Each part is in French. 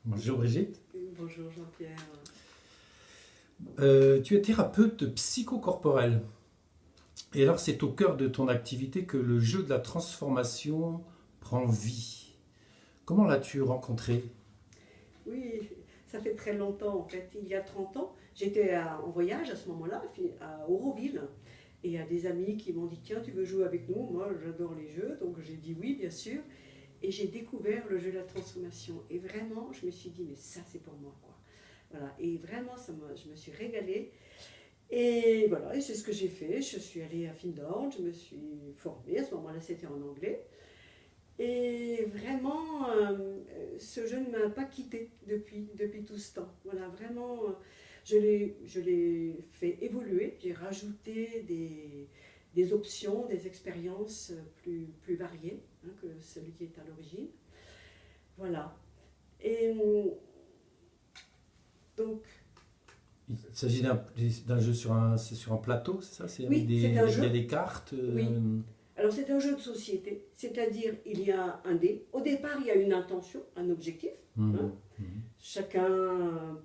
Bonjour Brigitte. Bonjour Jean-Pierre. Tu es thérapeute psychocorporel. Et alors c'est au cœur de ton activité que le jeu de la transformation prend vie. Comment l'as-tu rencontré? Oui, ça fait très longtemps en fait. Il y a 30 ans, j'étais en voyage à ce moment-là, à Auroville. Et il y a des amis qui m'ont dit, tiens, tu veux jouer avec nous? Moi, j'adore les jeux, donc j'ai dit oui, bien sûr. Et j'ai découvert le jeu de la transformation. Et vraiment, je me suis dit, mais ça, c'est pour moi, quoi. Voilà. Et vraiment, je me suis régalée. Et voilà, et c'est ce que j'ai fait. Je suis allée à Findorn, je me suis formée. À ce moment-là, c'était en anglais. Et vraiment, ce jeu ne m'a pas quitté depuis tout ce temps. Voilà, vraiment, je l'ai fait évoluer. J'ai rajouté des options, des expériences plus variées, hein, que celui qui est à l'origine. Voilà. Et donc, Il s'agit d'un jeu sur un plateau, c'est ça? C'est avec oui, c'est un il y a jeu. des cartes. Oui. Alors c'est un jeu de société, c'est-à-dire il y a un dé. Au départ, il y a une intention, un objectif. Hein. Mhm, mhm. Chacun,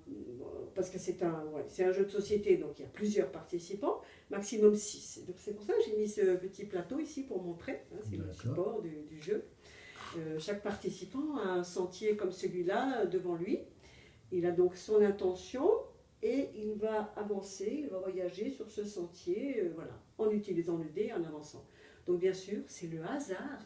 parce que c'est un jeu de société, donc il y a plusieurs participants, maximum 6. Donc c'est pour ça que j'ai mis ce petit plateau ici pour montrer, hein, c'est le D'accord. support du jeu. Chaque participant a un sentier comme celui-là devant lui. Il a donc son intention et il va avancer, il va voyager sur ce sentier, voilà, en utilisant le dé, en avançant. Donc bien sûr, c'est le hasard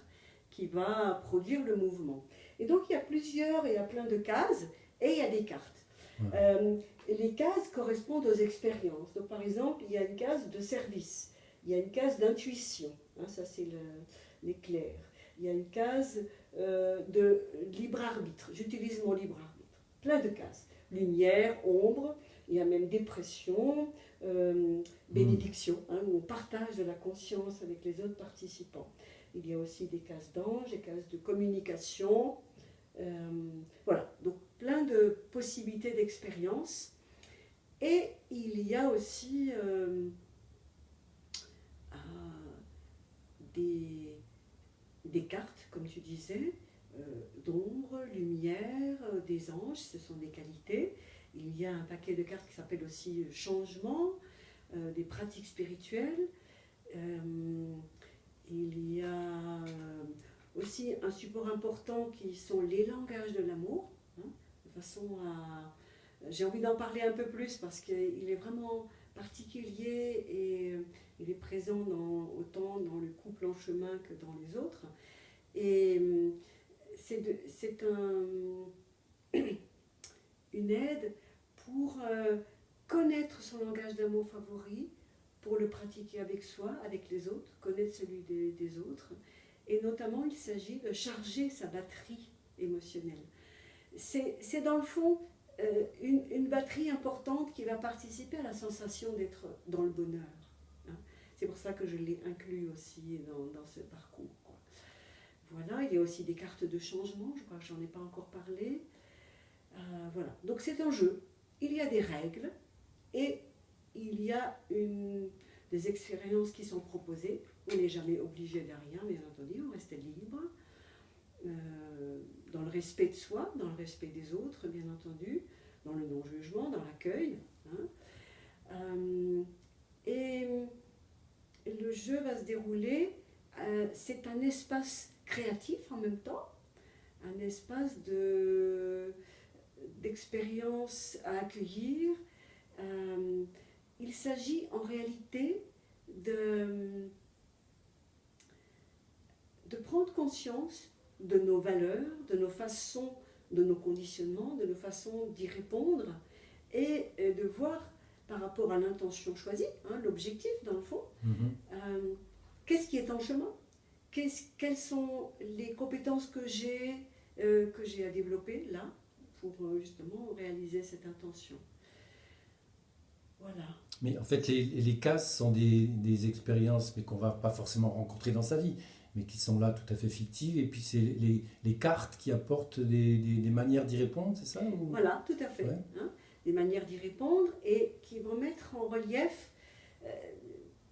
qui va produire le mouvement. Et donc il y a plein de cases et il y a des cartes. Ouais. Et les cases correspondent aux expériences. Donc par exemple, il y a une case de service, il y a une case d'intuition, hein, ça c'est l'éclair. Il y a une case de libre arbitre, j'utilise mon libre arbitre. Plein de cases. Lumière, ombre, il y a même dépression, bénédiction, hein, où on partage de la conscience avec les autres participants. Il y a aussi des cases d'ange, des cases de communication. Voilà, donc plein de possibilités d'expérience. Et il y a aussi ah, des cartes, comme tu disais, d'ombre, lumière, des anges, ce sont des qualités. Il y a un paquet de cartes qui s'appelle aussi changement, des pratiques spirituelles. Il y a aussi un support important qui sont les langages de l'amour, hein, de façon à... J'ai envie d'en parler un peu plus parce qu'il est vraiment particulier et il est présent autant dans le couple en chemin que dans les autres. Et c'est une aide pour connaître son langage d'amour favori, pour le pratiquer avec soi, avec les autres, connaître celui des autres. Et notamment, il s'agit de charger sa batterie émotionnelle. C'est dans le fond une batterie importante qui va participer à la sensation d'être dans le bonheur. Hein. C'est pour ça que je l'ai inclus aussi dans ce parcours. Quoi. Voilà, il y a aussi des cartes de changement, je crois que j'en ai pas encore parlé. Voilà, donc c'est un jeu. Il y a des règles et il y a des expériences qui sont proposées. On n'est jamais obligé de rien, bien entendu, on reste libre, dans le respect de soi, dans le respect des autres, bien entendu, dans le non-jugement, dans l'accueil. Hein. Et le jeu va se dérouler, c'est un espace créatif en même temps, un espace d'expérience à accueillir. Il s'agit en réalité de prendre conscience de nos valeurs, de nos façons, de nos conditionnements, de nos façons d'y répondre et de voir par rapport à l'intention choisie, hein, l'objectif dans le fond, qu'est-ce qui est en chemin, quelles sont les compétences que j'ai à développer là pour justement réaliser cette intention. Voilà. Mais en fait, les cases sont des expériences, mais qu'on ne va pas forcément rencontrer dans sa vie, mais qui sont là tout à fait fictives. Et puis, c'est les cartes qui apportent des manières d'y répondre, c'est ça ou... Voilà, tout à fait. Ouais. Hein, des manières d'y répondre et qui vont mettre en relief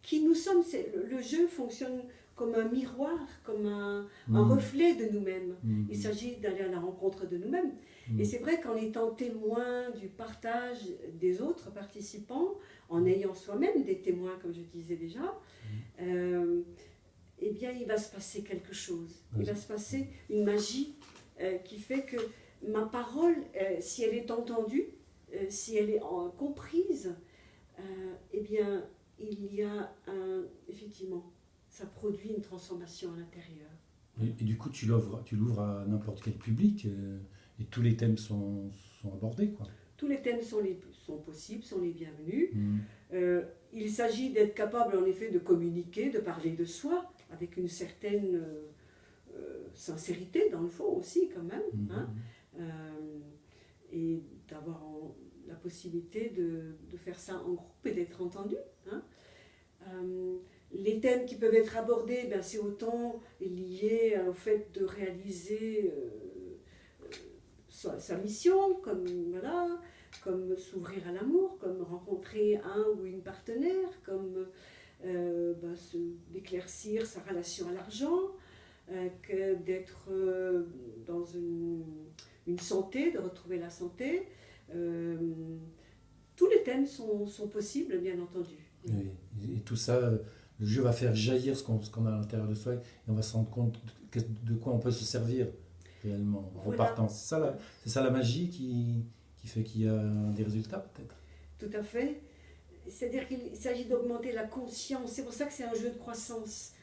qui nous sommes. Le jeu fonctionne comme un miroir, comme un reflet de nous-mêmes. Il s'agit d'aller à la rencontre de nous-mêmes. Et c'est vrai qu'en étant témoin du partage des autres participants, en ayant soi-même des témoins, comme je disais déjà, eh bien, il va se passer quelque chose. Il va se passer une magie qui fait que ma parole, si elle est entendue, si elle est comprise, eh bien, il y a effectivement, ça produit une transformation à l'intérieur. Et du coup, tu l'ouvres à n'importe quel public et tous les thèmes sont abordés, quoi. Tous les thèmes sont possibles, sont les bienvenus. Il s'agit d'être capable, en effet, de communiquer, de parler de soi, avec une certaine sincérité, dans le fond aussi, quand même. Et d'avoir la possibilité de faire ça en groupe et d'être entendu. Les thèmes qui peuvent être abordés, ben, c'est autant lié au fait de réaliser sa mission, comme s'ouvrir à l'amour, comme rencontrer un ou une partenaire, comme d'éclaircir sa relation à l'argent, que d'être dans une santé, de retrouver la santé. Tous les thèmes sont possibles, bien entendu. Oui. Et tout ça, le jeu va faire jaillir ce qu'on a à l'intérieur de soi et on va se rendre compte de quoi on peut se servir réellement en repartant. C'est ça la magie qui fait qu'il y a des résultats, peut-être. Tout à fait. C'est-à-dire qu'il s'agit d'augmenter la conscience. C'est pour ça que c'est un jeu de croissance.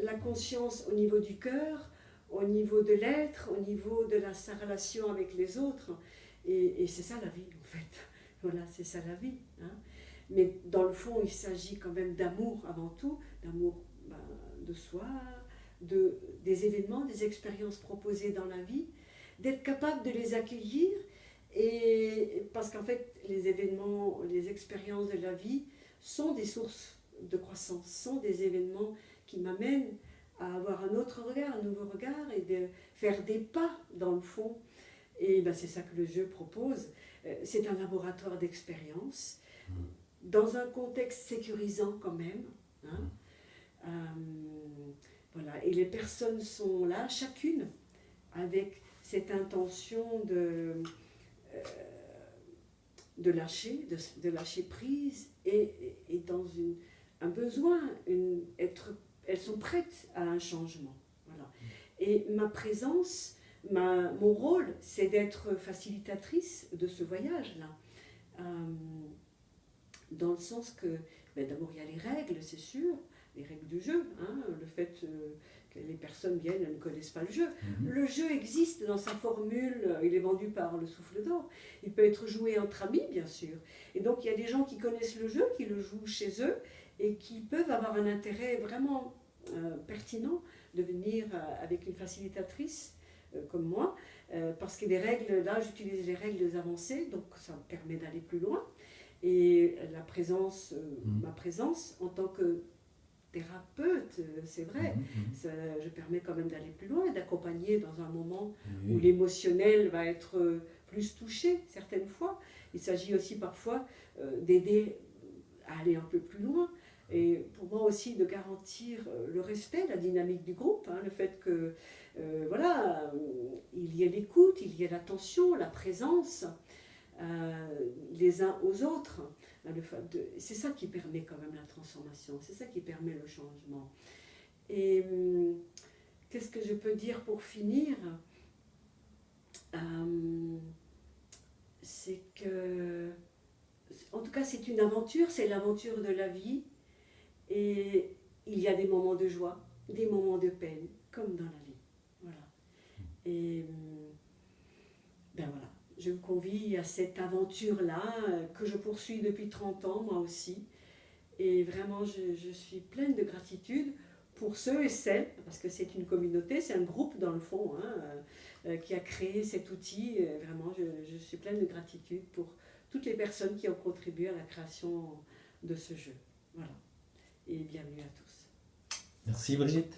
La conscience au niveau du cœur, au niveau de l'être, au niveau de sa relation avec les autres. Et c'est ça la vie, en fait. Voilà, c'est ça la vie. Mais dans le fond, il s'agit quand même d'amour avant tout, d'amour de soi, des événements, des expériences proposées dans la vie, d'être capable de les accueillir. Et parce qu'en fait, les événements, les expériences de la vie sont des sources de croissance, sont des événements qui m'amènent à avoir un autre regard, un nouveau regard et de faire des pas dans le fond. Et c'est ça que le jeu propose. C'est un laboratoire d'expérience dans un contexte sécurisant quand même. Voilà. Et les personnes sont là, chacune, avec cette intention de lâcher prise et dans un besoin, elles sont prêtes à un changement. Voilà. Et ma présence, mon rôle, c'est d'être facilitatrice de ce voyage-là. Dans le sens que, d'abord il y a les règles, c'est sûr, les règles du jeu, le fait que les personnes viennent, elles ne connaissent pas le jeu. Le jeu existe dans sa formule, il est vendu par le Souffle d'Or. Il peut être joué entre amis, bien sûr. Et donc il y a des gens qui connaissent le jeu, qui le jouent chez eux, et qui peuvent avoir un intérêt vraiment pertinent de venir avec une facilitatrice comme moi, parce que les règles, là j'utilise les règles avancées, donc ça me permet d'aller plus loin. Et ma présence en tant que thérapeute, c'est vrai, je permets quand même d'aller plus loin, d'accompagner dans un moment où l'émotionnel va être plus touché certaines fois. Il s'agit aussi parfois d'aider à aller un peu plus loin. Et pour moi aussi de garantir le respect, la dynamique du groupe, le fait que il y ait l'écoute, il y ait l'attention, la présence les uns aux autres. C'est ça qui permet quand même la transformation, c'est ça qui permet le changement. Et qu'est-ce que je peux dire pour finir? C'est que, en tout cas, c'est une aventure, c'est l'aventure de la vie. Et il y a des moments de joie, des moments de peine, comme dans la vie. Voilà. Et voilà. Je vous convie à cette aventure-là que je poursuis depuis 30 ans, moi aussi. Et vraiment, je suis pleine de gratitude pour ceux et celles, parce que c'est une communauté, c'est un groupe dans le fond, qui a créé cet outil. Vraiment, je suis pleine de gratitude pour toutes les personnes qui ont contribué à la création de ce jeu. Voilà. Et bienvenue à tous. Merci Brigitte.